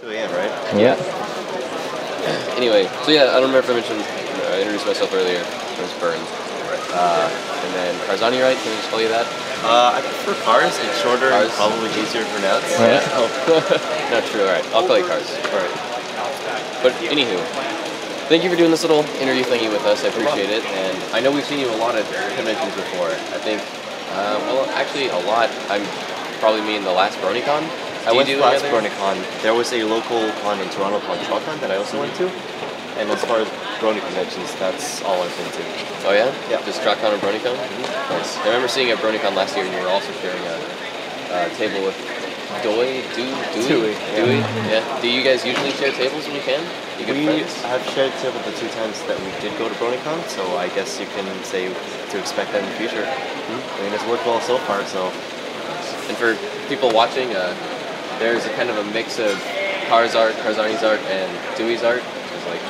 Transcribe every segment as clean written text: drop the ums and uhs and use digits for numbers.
2 a.m., right? Yeah. Anyway, so yeah, I don't remember if I mentioned, I introduced myself earlier. I was Burns. And then Karzahnii, right? Can I just call you that? I prefer Cars. It's shorter and probably easier to pronounce. Yeah. Oh. Not true. All right. I'll call you Cars. All right. But anywho, thank you for doing this little interview thingy with us. I appreciate it. And I know we've seen you a lot at conventions before. I think, well, actually a lot. I'm probably mean the last Bronycon. I went to the last Bronycon. There was a local con in Toronto called Truckcon that I also went to. And as far as Brony conventions, that's all I've been to. Oh yeah? Yeah. Just Truckcon and Bronycon? Nice. I remember seeing you at Bronycon last year and you were also sharing a table with Dewey? Yeah. Do you guys usually share tables when you can? We have shared table the 2 times that we did go to Bronycon, so I guess you can say to expect that in the future. I mean, it's worked well so far, so. And for people watching, there's a kind of a mix of Cars art, Karzahnnii's art, and Dewey's art. It's like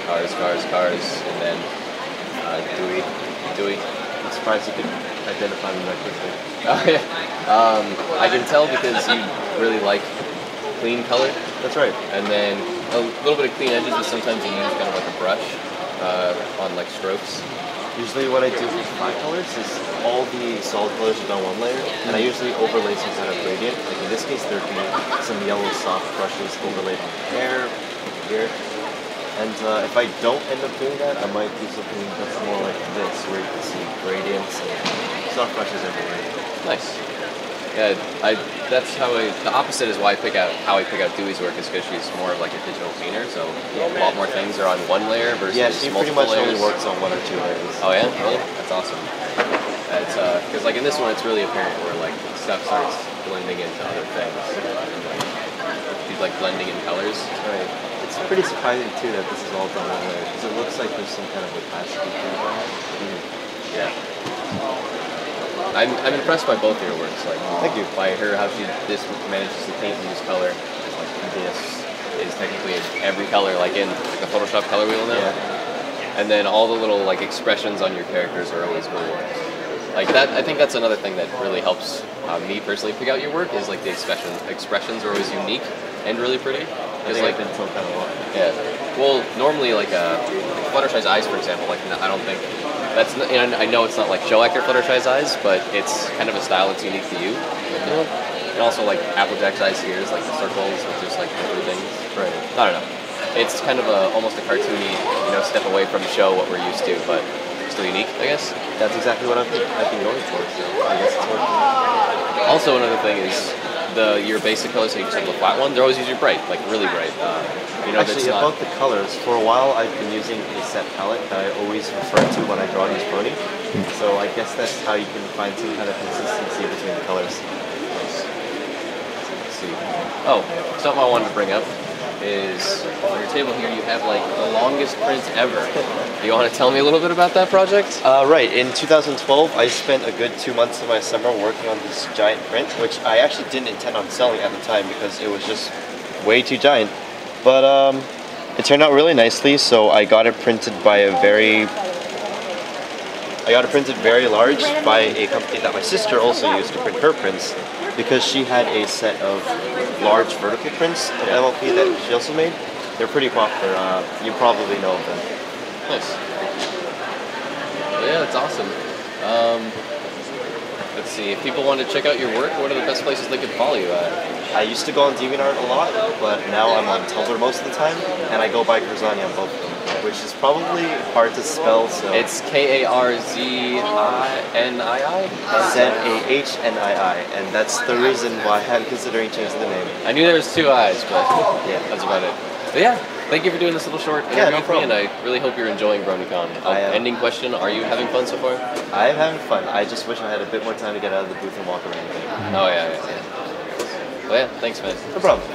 Cars, and then Dewey. I'm surprised you could identify me that quickly. Oh yeah. I can tell because you really like clean color. That's right. And then a little bit of clean edges, but sometimes you use kind of like a brush on like strokes. Usually what I do with 5 colors is all the solid colors are done one layer, and I usually overlay some kind of gradient. Like in this case, there'd be some yellow soft brushes overlaid on hair, here. And if I don't end up doing that, I might do something that's more like this, where you can see gradients and soft brushes everywhere. Nice. Yeah, that's how the opposite is why how I pick out Dewey's work is because she's more of like a digital painter, so a lot more things are on one layer versus she multiple pretty much layers. only works on 1 or 2 layers. Oh yeah? Really? That's awesome. It's because like in this one it's really apparent where like stuff starts blending into other things. She's like blending in colors. Right. It's pretty surprising too that this is all done one layer, because it looks like there's some kind of opacity to it. Yeah. I'm impressed by both your works. Like, thank you. By her, how she manages to paint and use color. Like this is technically every color, like in like a Photoshop color wheel now. Yeah. And then all the little like expressions on your characters are always cool. Like that, I think that's another thing that really helps me personally pick out your work is like the expressions are always unique and really pretty. It's like been told that a lot. Yeah. Well, normally like Fluttershy's eyes, for example, like I don't think. That's I know it's not like show accurate Fluttershy's eyes, but it's kind of a style that's unique to you. And also like Applejack's eyes here is like the circles with just like different things. Right. I don't know. It's kind of almost a cartoony, step away from show what we're used to, but still unique, I guess. That's exactly what I've been going for. So I guess it's working. Also, another thing is your basic colors. So you just have the flat one. They're always usually bright, like really bright. Actually, about the colors, for a while I've been using a set palette that I always refer to when I draw these Brony. So I guess that's how you can find some kind of consistency between the colors. Nice. Let's see. Oh, something I wanted to bring up is on your table here you have like the longest print ever. Do you want to tell me a little bit about that project? Right. In 2012, I spent a good 2 months of my summer working on this giant print, which I actually didn't intend on selling at the time because it was just way too giant. But it turned out really nicely, so I got it printed very large by a company that my sister also used to print her prints, because she had a set of large vertical prints of MLP that she also made. They're pretty popular. You probably know of them. Nice. Well, yeah, that's awesome. Let's see, if people want to check out your work, what are the best places they could follow you at? I used to go on DeviantArt a lot, but now I'm on Tumblr most of the time, and I go by Karzahnii on both of them, which is probably hard to spell, so... It's Karzahnii? Zahhnii, and that's the reason why I'm considering changing the name. I knew there was 2 I's, but yeah, that's about it. But yeah, thank you for doing this little short interview with me, and I really hope you're enjoying Bronycon. Ending question, are you having fun so far? I am having fun. I just wish I had a bit more time to get out of the booth and walk around a bit. Oh yeah. Well yeah, thanks man. No problem.